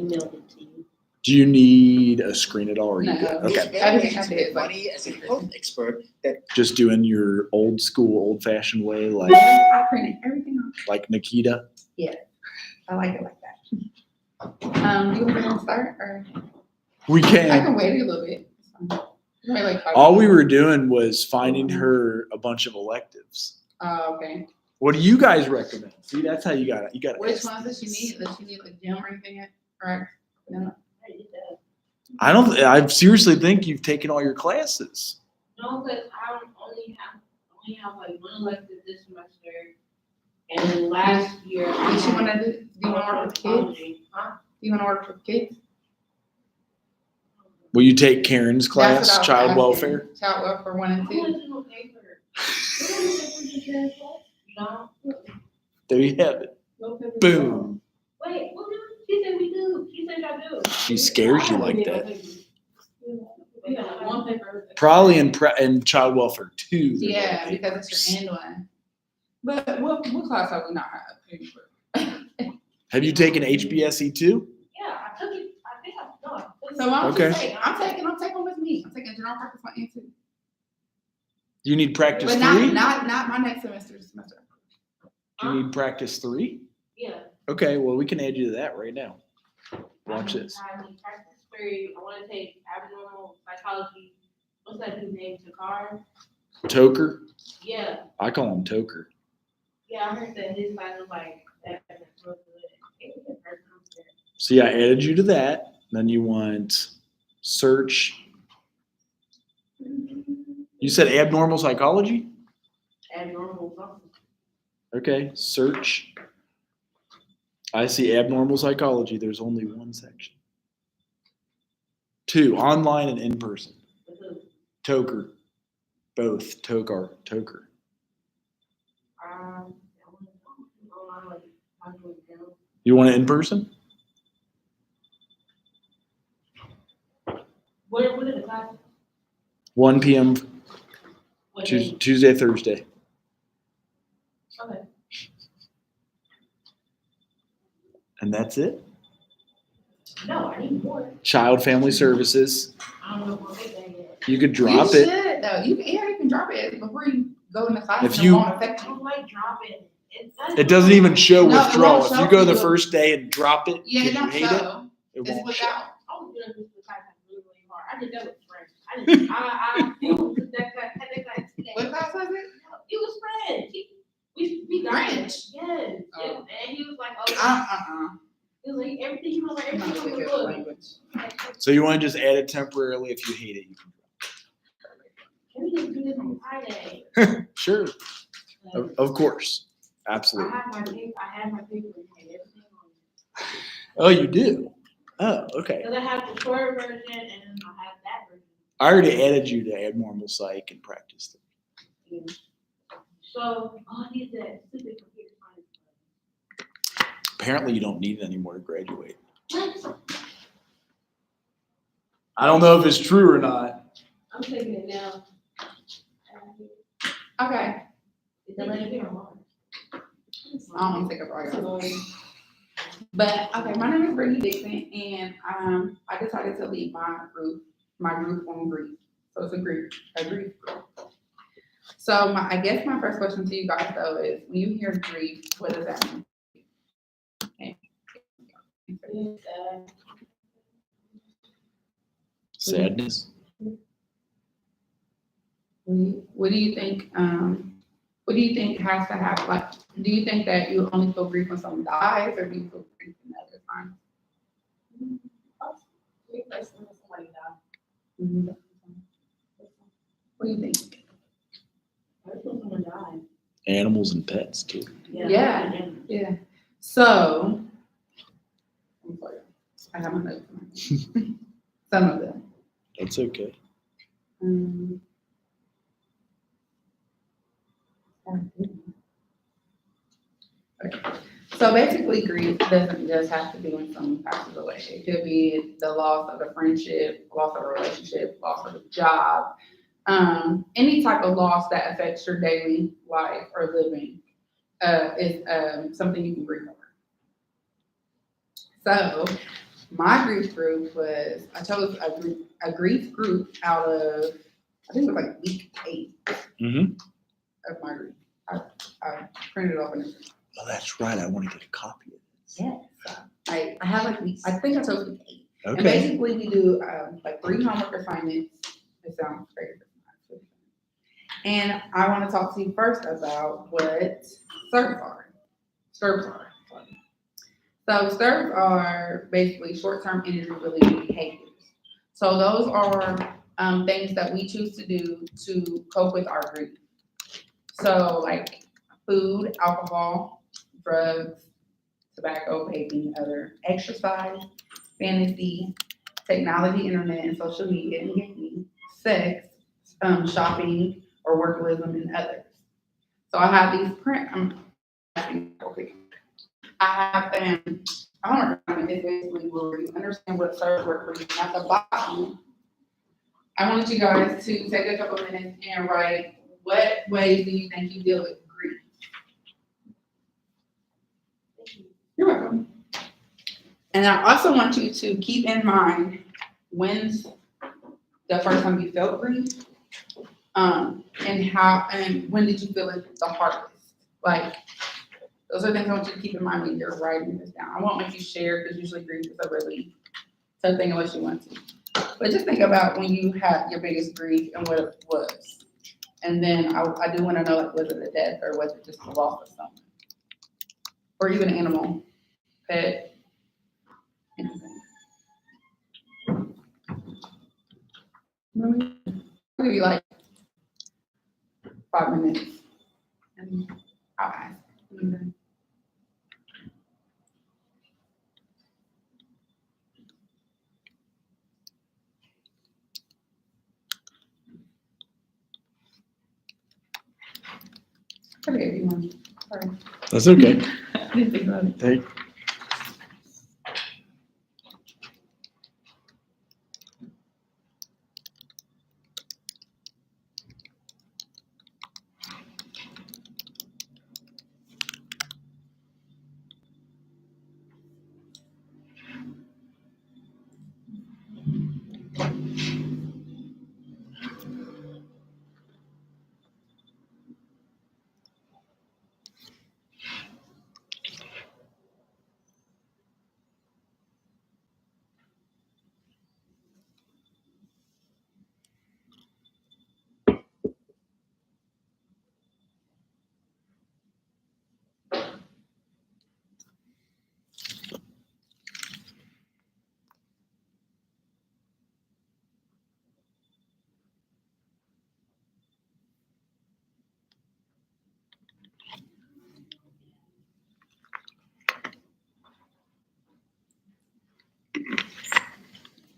emailed it to you. Do you need a screen at all, or are you No. good? It's Okay. very easy to make money as a health expert that Just doing your old school, old fashioned way, like I printed everything off. like Nikita. I like it like that. Do you want me to start or? We I can. can wait a little bit. It's fine. Maybe like 5 All we minutes. were doing was finding her a bunch of electives. Oh, okay. What do you guys recommend? See, that's how you got it. You got Which ones does she need? Does she need like gym or anything? Or no? I don't. I seriously think you've taken all your classes. No, because I only have like one elective this semester, and then last year. Did she want to do? Do you want to work with kids? Huh? Do you want to work with kids? Will you take Karen's That's class, what I was child asking. welfare? Child welfare 1 and 2. You know? There you have it. No paper. Boom. Wait, what did she said we do? She said y'all do. She scares you like that. We got like one paper. Probably in child welfare 2. there Yeah, might be because it's your end one. But what class have we not had? Have you taken HBSE 2? Yeah, I took it. I think I no. I took it. So I'm Okay. I'm taking with me. I'm taking general practice 1 and 2. You need practice But 3? not my next semester. Do you need practice 3? Yeah. Okay, well, we can add you to that right now. Watch this. I need practice 3. I want to take abnormal psychology. What's that dude's name? Takar? Toker? Yeah. I call him Toker. Yeah, I heard that his class was like that. See, I added you to that. Then you want search. You said abnormal psychology? Abnormal something. Okay, search. I see abnormal psychology. There's only one section. 2, online and in person. Toker. Both. Toker. You want it in person? What are the classes? 1 p.m. What day? Tuesday, Thursday. Okay. And that's it. No, I need more. Child Family Services. I don't know what they say yet. You could drop you it. Should, though. You can drop it before you go in the class. If It you- won't I affect you. don't like dropping. It doesn't even show No, it withdrawal. won't If show you go the you. first day and drop it Yeah, because it you don't hate it, show. it It's won't show. without. I was doing this class really, really hard. I did that with French. I took that class today. What class was it? It was French. We got it. French? Yes. Oh. And he was like, oh, Uh-uh. he was like, everything, he was like, I'm not everything really was good at good. language. So you want to just add it temporarily. If you hate it, you Can we just do this on Friday? can. Sure. Of course. Absolutely. I have my paper and everything on it. Oh, you do? Oh, okay. Because I have the short version and then I have that version. I already added you to abnormal psych and practice. So, I need that stupid computer science. Apparently, you don't need it anymore to graduate. What? I don't know if it's true or not. I'm taking it now. Okay. Is that letting me or what? I don't think I But okay, my name is Brittany Dixon, and I decided to lead my group on grief. So it's a grief group. So I guess my first question to you guys though is, when you hear grief, what does that mean? Okay. Sadness. What do you think? What do you think has to happen? Like, do you think that you only feel grief when someone dies, or do you feel grief in other times? Mm-hmm. What do you think? Animals and pets too. Yeah. Yeah. So, I'm sorry. I have my notes. Some of them. That's okay. Okay. So basically, grief doesn't just have to be when someone passes away. It could be the loss of a friendship, loss of a relationship, loss of a job, any type of loss that affects your daily life or living is something you can grieve over. So my grief group was, I chose a grief group out of, I think it was like week 8 Mm-hmm. of my group. I printed it off and everything. Oh, that's right. I want to get a copy of this. Yes. I have like I think I chose week 8. And Okay. basically we do like 3 homework assignments. It sounds crazy. And I want to talk to you first about what STRBs are. STRBs are. So STRBs are basically short-term energy relieving behaviors. So those are things that we choose to do to cope with our grief. So like food, alcohol, drugs, tobacco, vaping, other exercise, fantasy, technology, internet, and social media and gaming, sex, shopping, or workaholism, and others. So I have these I have homework is basically where you understand what STRBs work for you. At the bottom, I want you guys to take a couple minutes and write what ways do you think you deal with grief. You're welcome. And I also want you to keep in mind when's the first time you felt grief, and when did you feel it the hardest? Like, those are things I want you to keep in mind when you're writing this down. I won't make you share because usually grief is a really tough thing unless you want to. But just think about when you had your biggest grief and what it was. And then I do want to know, like, was it a death or was it just the loss of something? Or even an animal, pet, anything. I'll give you like 5 minutes and I'll ask. I gave you one. Sorry. That's okay. I didn't think about it. Hey.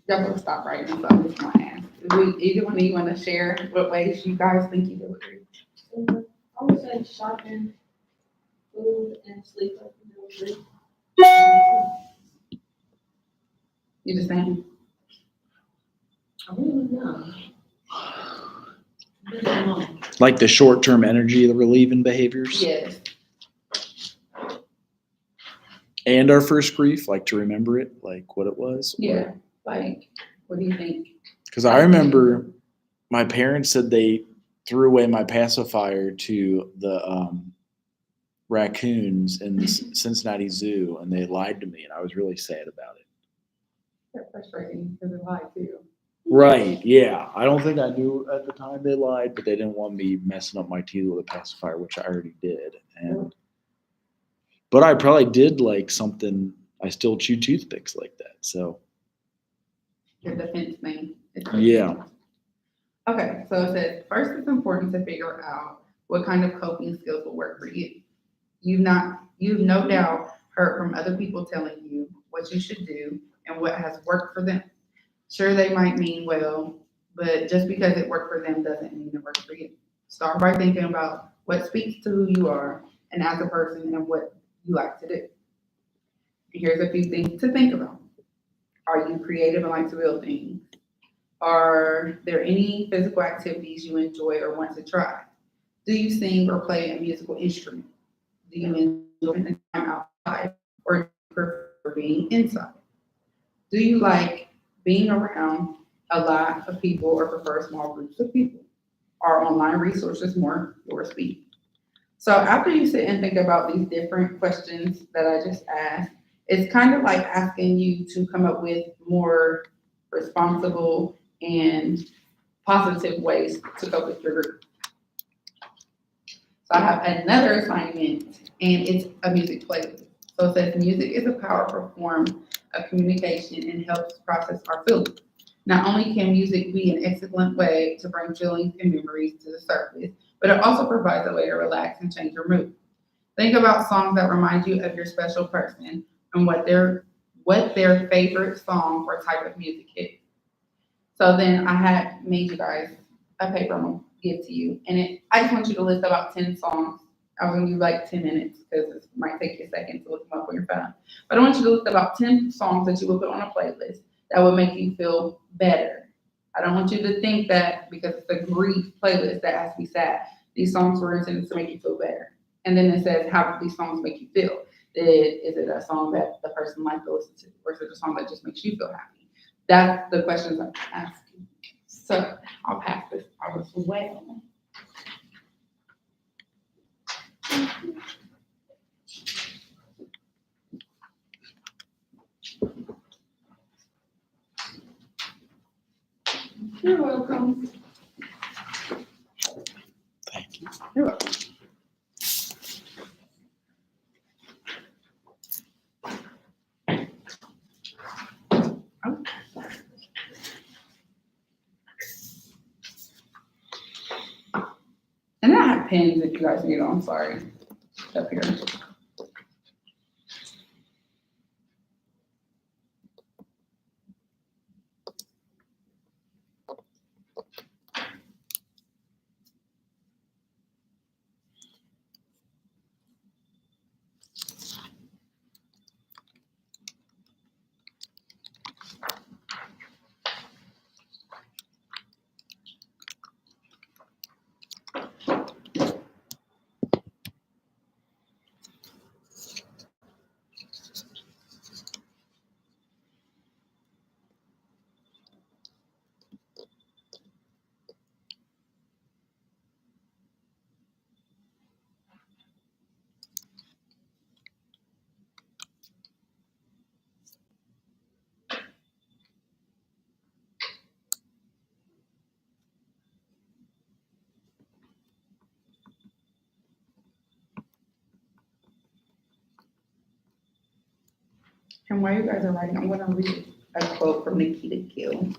Y'all better stop writing, so I'm just gonna ask. Either one of you wanna share what ways you guys think you deal with grief? I would say shopping, food, and sleep. You just saying? I really know. I don't know. Like the short-term energy relieving behaviors. Yes. And our first grief, like to remember it, like what it was. Yeah. Like, what do you think? Because I remember my parents said they threw away my pacifier to the raccoons in the Cincinnati Zoo, and they lied to me, and I was really sad about it. That's frustrating because it lied too. Right, yeah. I don't think I knew at the time they lied, but they didn't want me messing up my teeth with a pacifier, which I already did. But I probably did like something, I still chew toothpicks like that, so. Your defense thing. Yeah. Okay, so it says, first it's important to figure out what kind of coping skills will work for you. You've no doubt heard from other people telling you what you should do and what has worked for them. Sure, they might mean well, but just because it worked for them doesn't mean it works for you. Start by thinking about what speaks to who you are and as a person and what you like to do. Here's a few things to think about. Are you creative and like to build things? Are there any physical activities you enjoy or want to try? Do you sing or play a musical instrument? Do you enjoy spending time outside or do you prefer being inside? Do you like being around a lot of people or prefer small groups of people? Are online resources more your speed? So after you sit and think about these different questions that I just asked, it's kind of like asking you to come up with more responsible and positive ways to cope with your group. So I have another assignment, and it's a music playlist. So it says music is a powerful form of communication and helps process our feelings. Not only can music be an excellent way to bring feelings and memories to the surface, but it also provides a way to relax and change your mood. Think about songs that remind you of your special person and what their favorite song or type of music is. So then I had made you guys a paper I'm gonna give to you, and I just want you to list about 10 songs. I was gonna give you like 10 minutes because it might take you a second to look them up on your phone. But I want you to list about 10 songs that you would put on a playlist that would make you feel better. I don't want you to think that because it's a grief playlist that has to be sad. These songs were intended to make you feel better. And then it says, how do these songs make you feel? Is it a song that the person likes to listen to, or is it a song that just makes you feel happy? That's the questions I'm asking. So I'll pass this out as well. You're welcome. Thank you. You're welcome. And I have pens if you guys need them. I'm sorry. Up here. And while you guys are writing, I'm going to read a quote from Nikita Gill.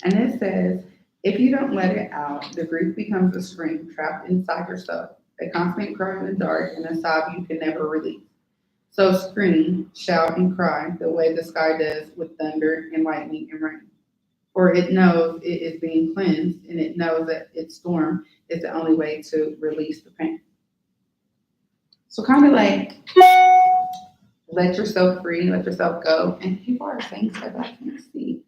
And it says, if you don't let it out, the grief becomes a scream trapped inside yourself, a constant cry in the dark and a sob you can never release. So scream, shout, and cry the way the sky does with thunder and lightning and rain. For it knows it is being cleansed, and it knows that its storm is the only way to release the pain. So kind of like let yourself free, let yourself go. And people are saying stuff I can't see.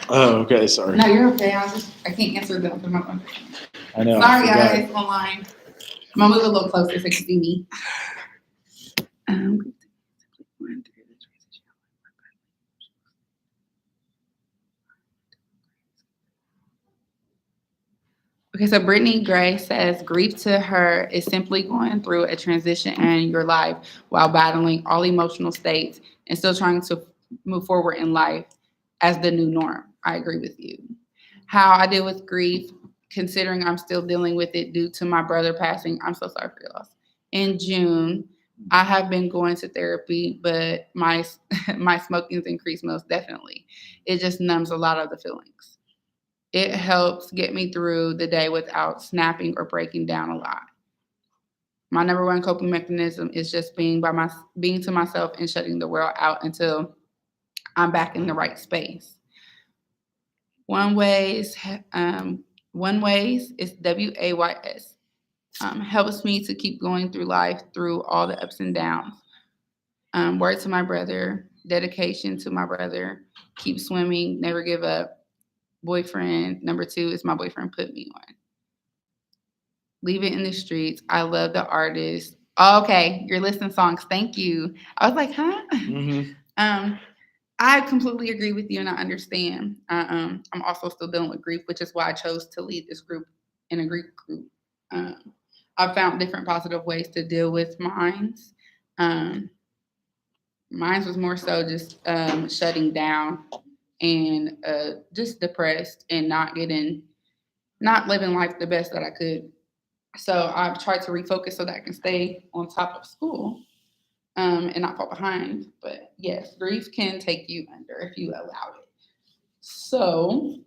Oh, okay. Sorry. No, you're okay. I can't answer them from my phone. I know. I Sorry, forgot. guys, online. I'm gonna move a little closer so you can see me. Okay, so Brittany Gray says grief to her is simply going through a transition in your life while battling all emotional states and still trying to move forward in life as the new norm. I agree with you. How I deal with grief, considering I'm still dealing with it due to my brother passing. I'm so sorry for your loss. In June, I have been going to therapy, but my smoking's increased most definitely. It just numbs a lot of the feelings. It helps get me through the day without snapping or breaking down a lot. My number one coping mechanism is just being to myself and shutting the world out until I'm back in the right space. One ways is WAYS. Helps me to keep going through life through all the ups and downs. Word to my brother, dedication to my brother, keep swimming, never give up. Boyfriend, number 2 is my boyfriend put me on. Leave it in the streets. I love the artist. Oh, okay, you're listing songs. Thank you. I was like, huh? Mm-hmm. I completely agree with you, and I understand. I'm also still dealing with grief, which is why I chose to lead this group in a grief group. I've found different positive ways to deal with mines. Um, Mine was more so just shutting down and just depressed and not living life the best that I could. So I've tried to refocus so that I can stay on top of school and not fall behind. But yes, grief can take you under if you allow it. So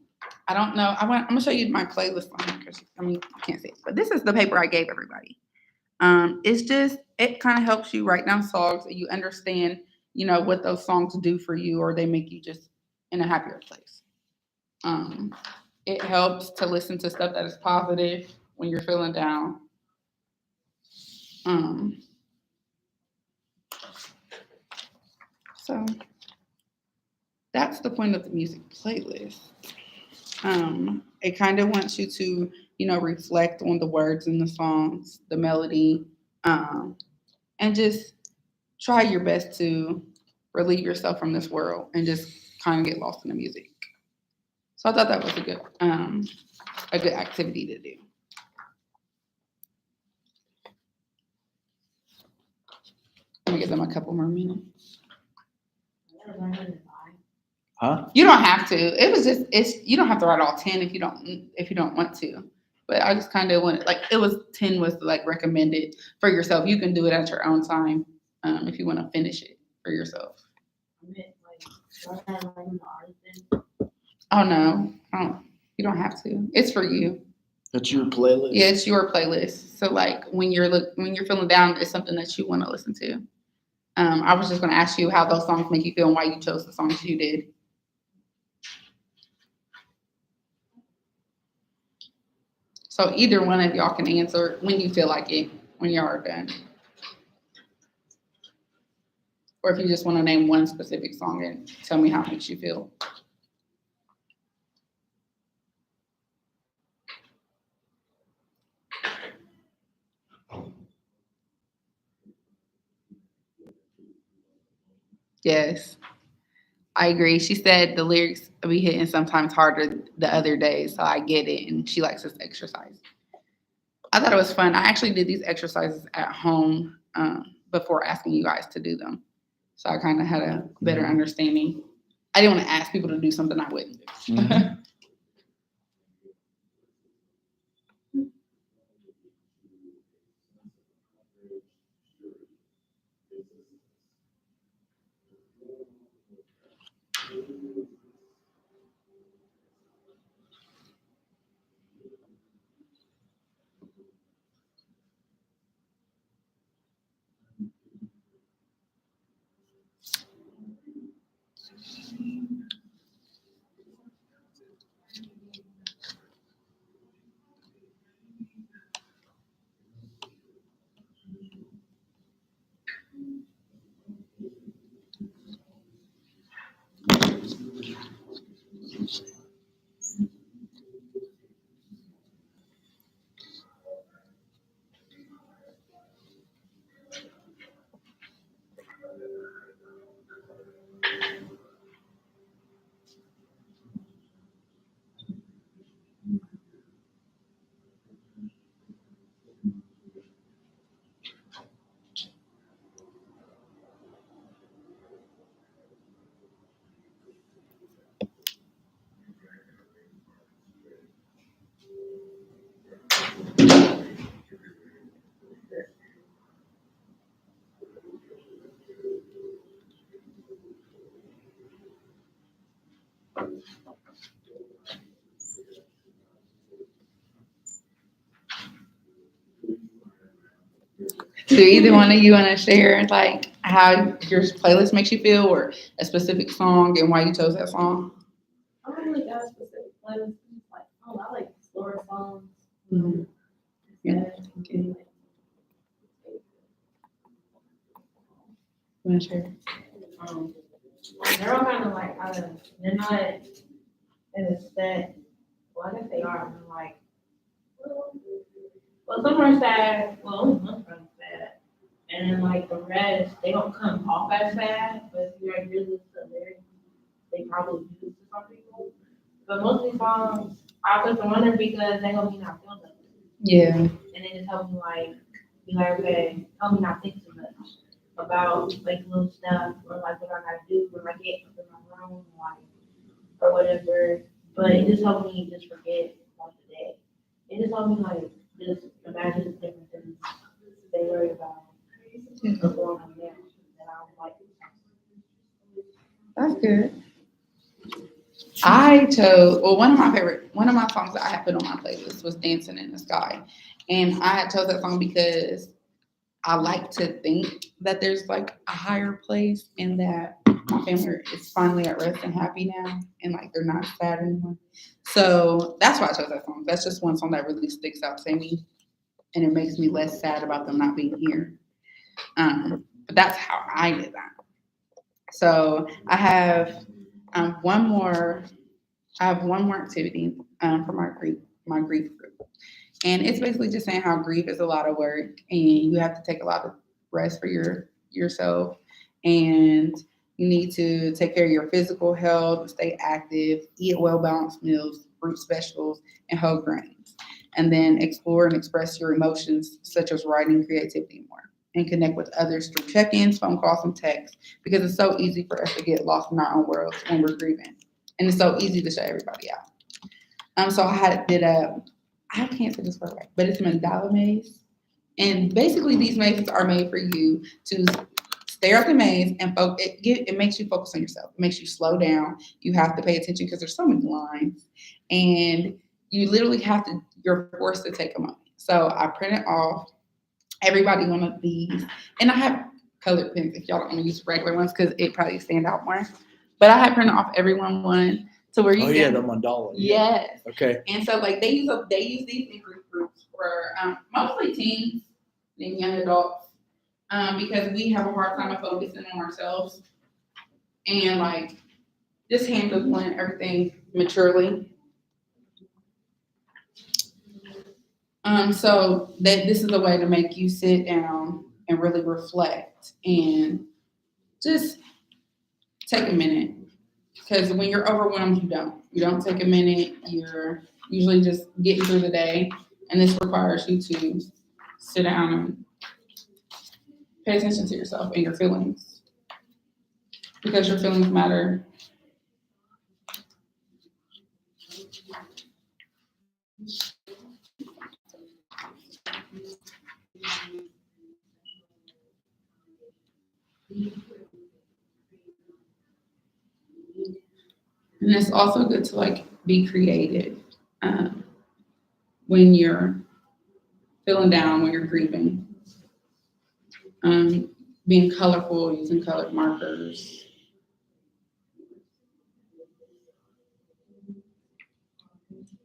I don't know. I'm gonna show you my playlist on here because you can't see it. But this is the paper I gave everybody. It kind of helps you write down songs and you understand, what those songs do for you, or they make you just in a happier place. It helps to listen to stuff that is positive when you're feeling down. So that's the point of the music playlist. It kind of wants you to, reflect on the words in the songs, the melody, and just try your best to relieve yourself from this world and just kind of get lost in the music. So I thought that was a good activity to do. Let me give them a couple more minutes. Huh? You don't have to. You don't have to write all 10 if you don't want to. But I just kind of wanted, 10 was recommended for yourself. You can do it at your own time if you want to finish it for yourself. Oh no, you don't have to. It's for you. That's your playlist. Yeah, it's your playlist. So when you're feeling down, it's something that you want to listen to. I was just going to ask you how those songs make you feel and why you chose the songs you did. So either one of y'all can answer when you feel like it, when you are done. Or if you just want to name one specific song and tell me how it makes you feel. Yes, I agree. She said the lyrics be hitting sometimes harder the other days, so I get it. And she likes this exercise. I thought it was fun. I actually did these exercises at home before asking you guys to do them. So I kind of had a better understanding. I didn't want to ask people to do something I wouldn't do. Mm-hmm. Do either one of you want to share how your playlist makes you feel, or a specific song and why you chose that song? I don't really got a specific playlist. I like slower songs. Mm-hmm. Yeah. Okay. Want to share? They're all kind of they're not in a set. Well, I guess they are. Well, some are sad. Well, most are sad. And then the rest, they don't come off as sad, but if you're really to the lyrics, they probably use to some people. But most of these songs, I put them on there because they help me not feel nothing. Yeah. And they just help me like, be like, okay, help me not think too much about like little stuff or like what I gotta do when I get up in my room, like, or whatever. But it just helped me just forget about the day. It just helped me like, just imagine the different things they worry about going on there. And I was like, That's good. I chose, well, one of my songs that I had put on my playlist was Dancing in the Sky. And I had chose that song because I like to think that there's like a higher place and that my family is finally at rest and happy now and like they're not sad anymore. So that's why I chose that song. That's just one song that really sticks out to me and it makes me less sad about them not being here. But that's how I did that. So I have one more. I have one more activity for my grief group, and it's basically just saying how grief is a lot of work, and you have to take a lot of rest for yourself, and you need to take care of your physical health, stay active, eat well balanced meals, fruit specials, and whole grains, and then explore and express your emotions such as writing, creativity, more. And connect with others through check-ins, phone calls, and texts because it's so easy for us to get lost in our own world when we're grieving. And it's so easy to shut everybody out. So I can't say this word right, but it's a mandala maze. And basically these mazes are made for you to stare at the maze and it makes you focus on yourself. It makes you slow down. You have to pay attention because there's so many lines. And you literally you're forced to take a moment. So I printed off everybody one of these. And I have colored pens if y'all don't want to use regular ones because it probably stand out more. But I had printed off everyone one to where you Oh yeah, the mandala. Yes. Okay. And so like they use these in groups for mostly teens and young adults because we have a hard time of focusing on ourselves and like just handling everything maturely. So that this is a way to make you sit down and really reflect and just take a minute. Because when you're overwhelmed, you don't take a minute. You're usually just getting through the day, and this requires you to sit down and pay attention to yourself and your feelings, because your feelings matter. And it's also good to like be creative when you're feeling down, when you're grieving. Being colorful, using colored markers.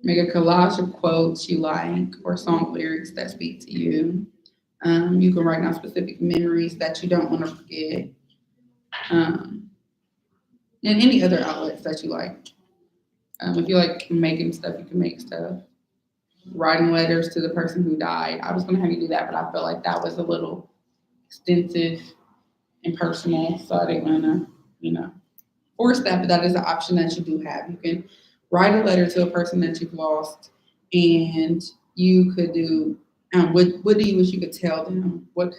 Make a collage of quotes you like or song lyrics that speak to you. You can write down specific memories that you don't want to forget. And any other outlets that you like. If you like making stuff, you can make stuff. Writing letters to the person who died. I was going to have you do that, but I felt like that was a little extensive and personal, so I didn't want to, force that. But that is an option that you do have. You can write a letter to a person that you've lost, and you could do. What do you wish you could tell them? What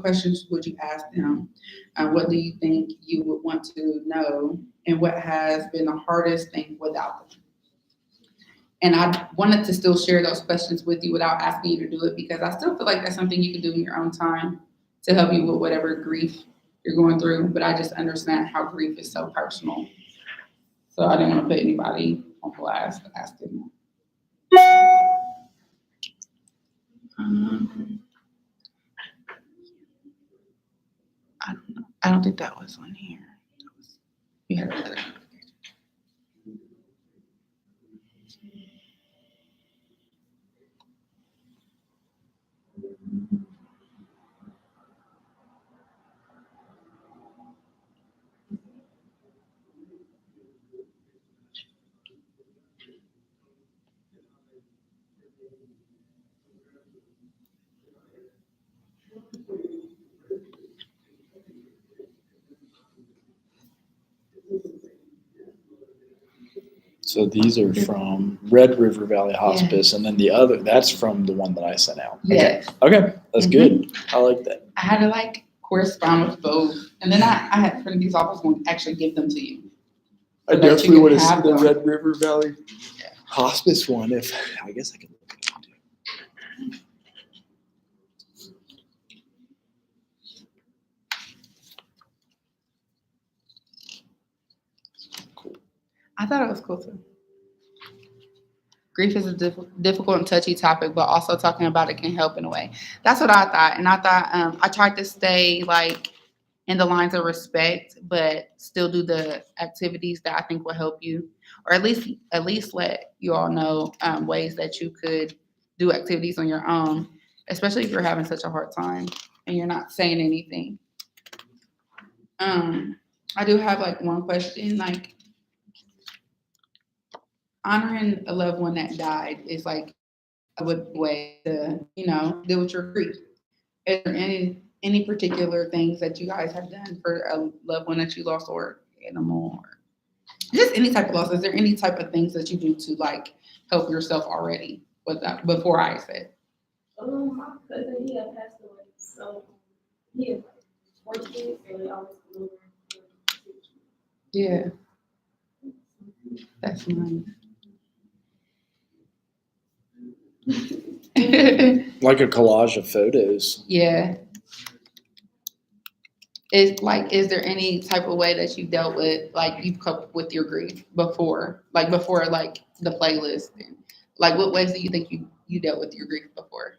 questions would you ask them? What do you think you would want to know? And what has been the hardest thing without them? And I wanted to still share those questions with you without asking you to do it because I still feel like that's something you can do in your own time to help you with whatever grief you're going through. But I just understand how grief is so personal. So I didn't want to put anybody on blast asking. I don't think that was on here. You had another. So these are from Red River Valley Hospice, and then the other, that's from the one that I sent out. Yes. Okay, that's Mhm. good. I like that. I had to like correspond with both, and then I had friend these offers will actually give them to you. I So that you definitely can want to see have the them. Red River Valley Yeah. Hospice one. If I guess I can look at it too. Cool. I thought it was cool too. Grief is a difficult and touchy topic, but also talking about it can help in a way. That's what I thought, and I thought I tried to stay like in the lines of respect, but still do the activities that I think will help you, or at least let you all know ways that you could do activities on your own, especially if you're having such a hard time and you're not saying anything. I do have like one question, like honoring a loved one that died is like a good way to, deal with your grief. Is there any particular things that you guys have done for a loved one that you lost or animal or just any type of loss? Is there any type of things that you do to like help yourself already with that before I said? My cousin, he had passed away, so he had like 4 kids, so they always come over. Yeah. That's nice. Like a collage of photos. Yeah. Is there any type of way that you dealt with, like you've coped with your grief before like the playlist? And, like what ways do you think you dealt with your grief before?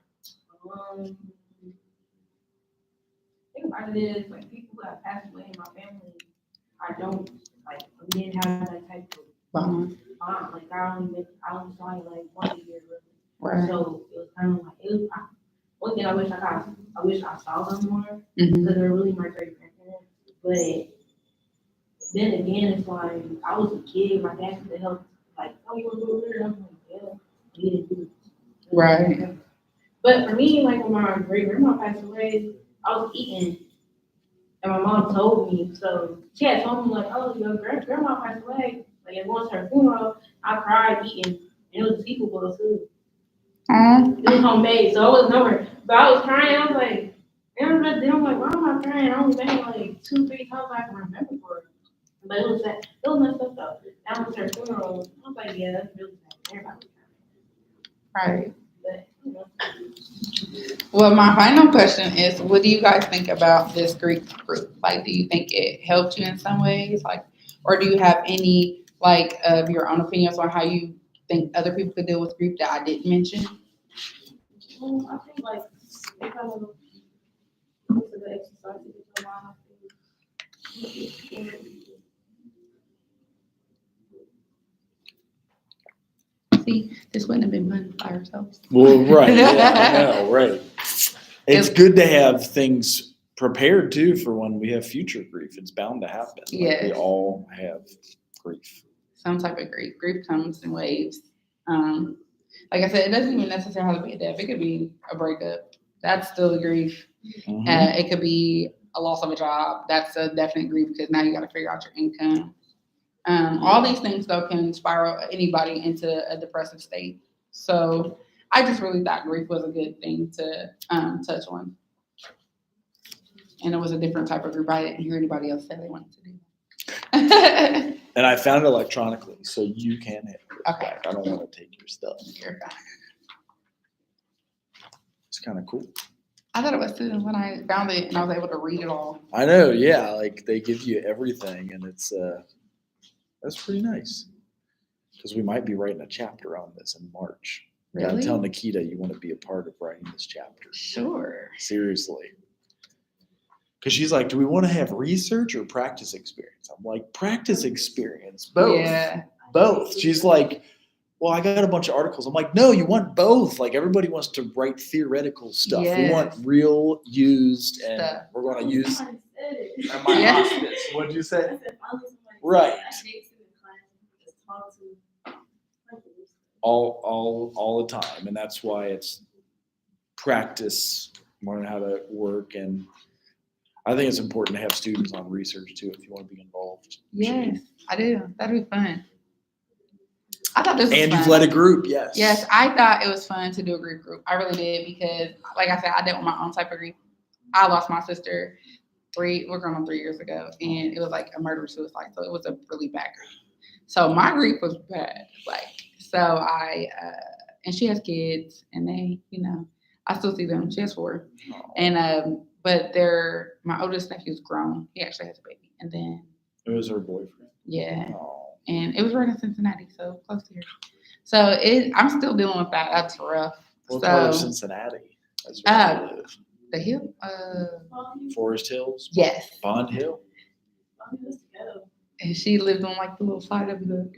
Think about it is like people who have passed away in my family, I don't like we didn't have that type of Bond. bond. Like I only saw you like once a year really. Right. So it was kind of like one thing I wish I saw them more Mhm. because they're really my great grandparents. But then again, it's like I was a kid, my dad used to help like, oh, you want to go over there? I'm like, yeah, we didn't do it. Right. But for me, like when my great grandma passed away, I was eating, and my mom told me. So she had told me like, oh, your grandma passed away. Like it was her funeral. I cried eating, and it was seafood bowl too. It was homemade, so I was nowhere. But I was crying. I was like, and then I'm like, why am I crying? I only been like 2-3 times I can remember for it. But it was that it was messed up though. That was her funeral. I was like, yeah, that's really sad. Everybody was crying. Right. But you know. Well, my final question is, what do you guys think about this grief group? Like, do you think it helped you in some ways? Like, or do you have any like of your own opinions on how you think other people could deal with grief that I didn't mention? I think like it kind of it's a good exercise to get your mind off things. See, this wouldn't have been fun by ourselves. Well, right. Yeah, I know, right. It's good to have things prepared too for when we have future grief. It's bound to happen. Like, we Yes. all have grief. Some type of grief. Grief comes in waves. Like I said, it doesn't even necessarily have to be a death. It could be a breakup. That's still grief. Mhm. It could be a loss of a job. That's a definite grief because now you got to figure out your income. All these things though can spiral anybody into a depressive state. So I just really thought grief was a good thing to touch on. And it was a different type of group. I didn't hear anybody else say they wanted to do that. And I found it electronically, so you can have it Okay. back. I don't want to take your stuff. You're fine. It's kind of cool. I thought it was too when I found it and I was able to read it all. I know, yeah. Like they give you everything, and it's that's pretty nice. Because we might be writing a chapter on this in March. You gotta Really? tell Nikita you want to be a part of writing this chapter. Sure. Seriously. Because she's like, do we want to have research or practice experience? I'm like, practice experience, both. Yeah. Both. She's like, well, I got a bunch of articles. I'm like, no, you want both. Like everybody wants to write theoretical stuff. We want Yes. real used, and Stuff. we're going to use Somebody said it. at my Yeah. hospice. What'd you say? I said, finally somebody Right. said it. I hate sitting in class and just talk to All the time, and that's why it's practice, learn how to work, and I think it's important to have students on research too if you want to be involved. Yes, I do. That'd be fun. I thought this was And fun. you've led a group, yes. Yes, I thought it was fun to do a group. I really did because, like I said, I dealt with my own type of grief. I lost my sister we're going on 3 years ago, and it was like a murder suicide. So it was a really bad grief. So my grief was bad. And she has kids, and they, I still see them. She has 4, and but my oldest nephew's grown. He actually has a baby, and then It was her boyfriend. yeah, Oh. and it was right in Cincinnati, so close to here. So I'm still dealing with that. That's rough. What part of So Cincinnati? That's where you live. the hill, Forest Hills? yes, Bond Hill? and she lived on like the little side of the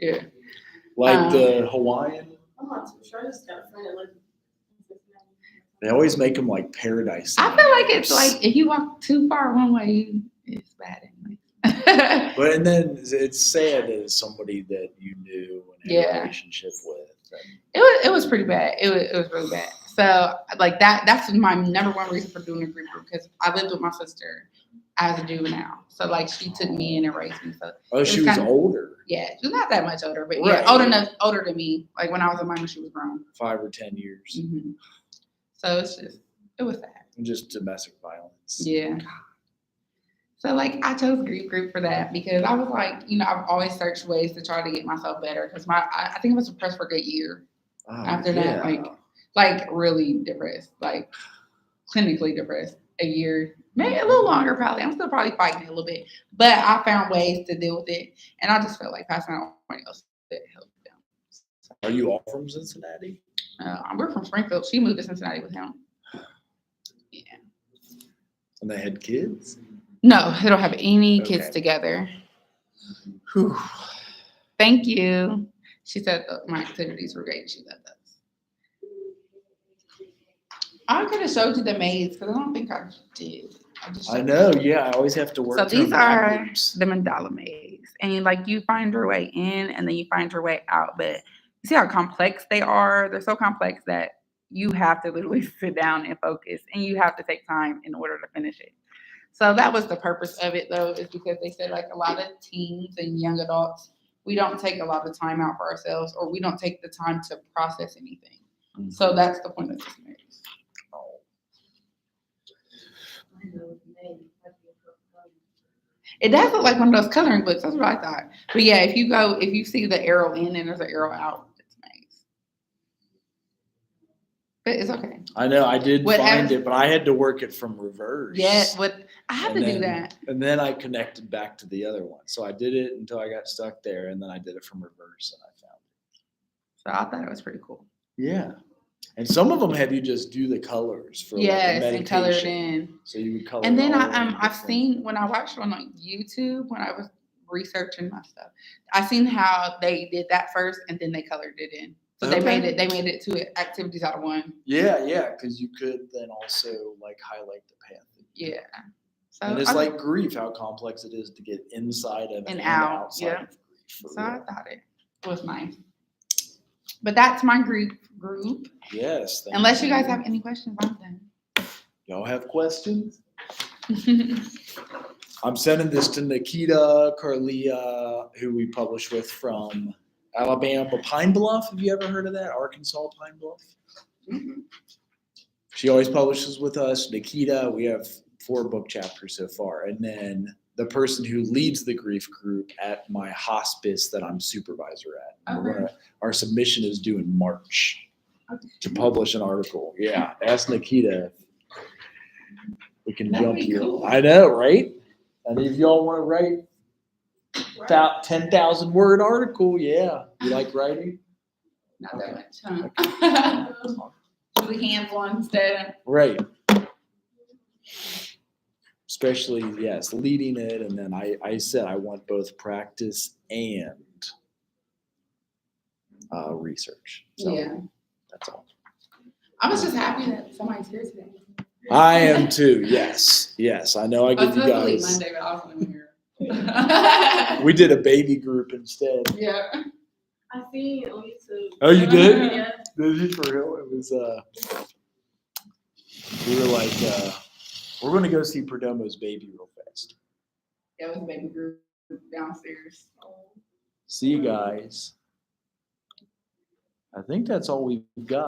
Like the Hawaiian? I'm not too sure. I just got a friend that lives in Cincinnati. They always make them like paradise. I feel like it's like if you walk too far one way, it's bad anyway. But and then it's sad as somebody that you knew and had a relationship with. It was pretty bad. It was really bad. So like that's my number one reason for doing a grief group, because I lived with my sister as a juvenile. So like she took me in and raised me. So She was older. yeah, she's not that much older, but Right. yeah, older than me. Like when I was a minor, she was grown. 5 or 10 years. Mm-hmm. So it was sad. And just domestic violence. Yeah. So like I chose grief group for that because I was like, I've always searched ways to try to get myself better because I think I was depressed for a good year. Oh, After that, like really depressed, like clinically depressed a year, maybe a little longer probably. I'm still probably fighting it a little bit, but I found ways to deal with it, and I just felt like passing out somebody else that helped them. Are you all from Cincinnati? We're from Springfield. She moved to Cincinnati with him. Yeah. And they had kids? No, they don't have any kids Okay. together. Whew. Thank you. She said my activities were great. She loved those. I could have showed you the maze because I don't think I did. I know, yeah. I always have to work. So through these are backwards. the mandala maze, and you find your way in, and then you find your way out. But you see how complex they are? They're so complex that you have to literally sit down and focus, and you have to take time in order to finish it. So that was the purpose of it, though, is because they said like a lot of teens and young adults, we don't take a lot of time out for ourselves, or we don't take the time to process anything. Mhm. So that's the point of this maze. It does look like one of those coloring books. That's what I thought. But yeah, if you see the arrow in and there's an arrow out, it's a maze. But it's okay. I know, I did Whatever. find it, but I had to work it from reverse. Yes, I have to do that. And then I connected back to the other one. So I did it until I got stuck there, and then I did it from reverse, and I found it. So I thought it was pretty cool. Yeah. And some of them have you just do the colors for Yes, like a and color it meditation. in. So you would color. And then all in I've different- seen when I watched one on YouTube when I was researching my stuff, I seen how they did that first and then they colored it in. So they made it 2 activities out of one. Yeah, because you could then also like highlight the path. Yeah. So And it's I- like grief, how complex it is to get inside of And and out, outside yeah. of grief. For So I real. thought it was nice. But that's my group. Yes. thank Unless you guys have any questions, I'm done. Y'all have questions? I'm sending this to Nikita Carlia, who we publish with from Alabama Pine Bluff. Have you ever heard of that? Arkansas Pine Bluff? She always publishes with us. Nikita, we have 4 book chapters so far. And then the person who leads the grief group at my hospice that I'm supervisor at. And our submission is due in March to publish an article. Yeah, ask Nikita if we can That'd jump be you. cool. I know, right? And if y'all want to write about 10,000 word article, yeah. You like writing? Not that much, huh? Really hands-on instead. Right. Especially, yes, leading it. And then I said I want both practice and research. So Yeah. that's all. I was just happy that somebody's here today. I am too. Yes. I know I I was give you supposed to leave guys. Monday, but I wasn't here. We did a baby group instead. Yeah. I seen it on YouTube. Oh, you did? Yeah. Did you for real? It was we were like we're gonna go see Perdomo's baby real fast. It was a baby group downstairs. See you guys. I think that's all we've got.